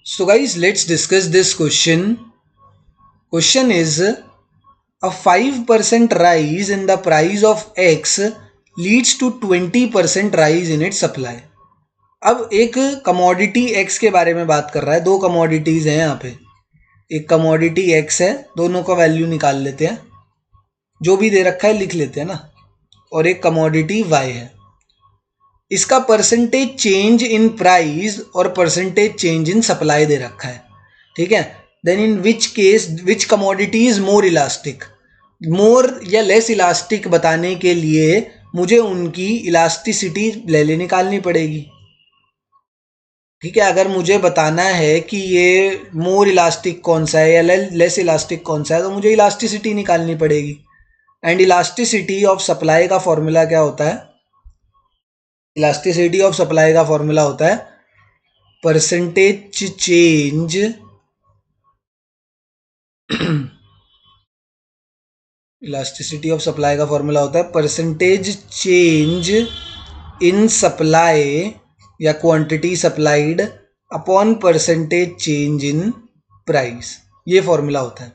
So guys, let's discuss this question. Question is, a 5% rise in the price of X leads to 20% rise in its supply. अब एक commodity X के बारे में बात कर रहा है. दो कमोडिटीज हैं यहाँ पे. एक कमोडिटी X है, दोनों का वैल्यू निकाल लेते हैं, जो भी दे रखा है लिख लेते हैं ना. और एक कमोडिटी Y है. इसका परसेंटेज चेंज इन प्राइस और परसेंटेज चेंज इन सप्लाई दे रखा है. ठीक है. Then in which case which commodity is more elastic. More या लेस इलास्टिक बताने के लिए मुझे उनकी इलास्टिसिटी ले निकालनी पड़ेगी. ठीक है. अगर मुझे बताना है कि ये मोर इलास्टिक कौन सा है या लेस इलास्टिक कौन सा है, तो मुझे इलास्टिसिटी निकालनी पड़ेगी. एंड इलास्टिसिटी ऑफ सप्लाई का फॉर्मूला क्या होता है? इलास्टिसिटी ऑफ सप्लाई का फॉर्मूला होता है percentage change elasticity of supply का फॉर्मूला होता है परसेंटेज चेंज इन सप्लाई या quantity supplied upon percentage change in price. ये फॉर्मूला होता है.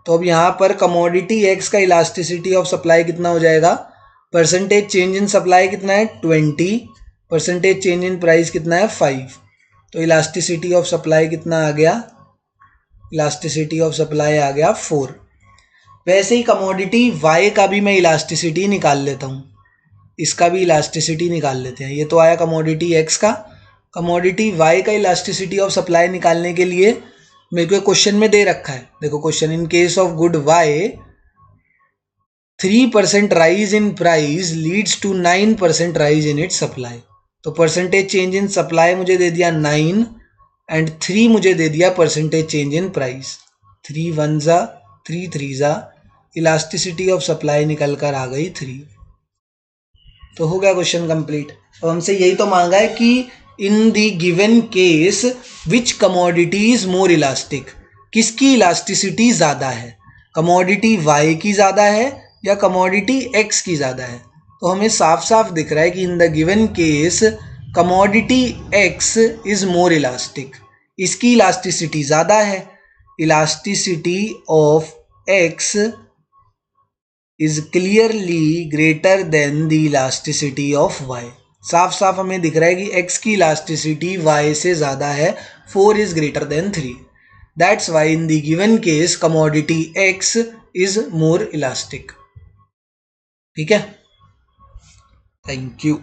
तो अब यहाँ पर कमोडिटी एक्स का इलास्टिसिटी ऑफ सप्लाई कितना हो जाएगा? परसेंटेज चेंज इन सप्लाई कितना है? 20. परसेंटेज चेंज इन प्राइस कितना है? 5. तो इलास्टिसिटी ऑफ सप्लाई कितना आ गया? इलास्टिसिटी ऑफ सप्लाई आ गया 4. वैसे ही कमोडिटी वाई का भी मैं इलास्टिसिटी निकाल लेता हूँ. इसका भी इलास्टिसिटी निकाल लेते हैं. ये तो आया कमोडिटी एक्स का. कमोडिटी वाई का इलास्टिसिटी ऑफ सप्लाई निकालने के लिए मेरे को क्वेश्चन में दे रखा है. देखो question, in case of good Y 3% rise in price leads to 9% rise in its supply. तो परसेंटेज चेंज इन सप्लाई मुझे दे दिया 9 एंड 3 मुझे दे दिया परसेंटेज चेंज इन प्राइस. 3 1 जा 3 3 जा, इलास्टिसिटी ऑफ सप्लाई निकल कर आ गई 3. तो हो गया क्वेश्चन कंप्लीट. अब हमसे यही तो मांगा है कि in the given case which commodity is more elastic. किसकी इलास्टिसिटी ज़्यादा है? कमोडिटी वाई की ज़्यादा है या कमोडिटी एक्स की ज़्यादा है? तो हमें साफ साफ दिख रहा है कि in the given case commodity X is more elastic. इसकी इलास्टिसिटी ज़्यादा है. Elasticity of X is clearly greater than the elasticity of Y. साफ साफ हमें दिख रहा है कि x की इलास्टिसिटी y से ज़्यादा है. 4 is greater than 3. That's why in the given case commodity x is more elastic. ठीक है. Thank you.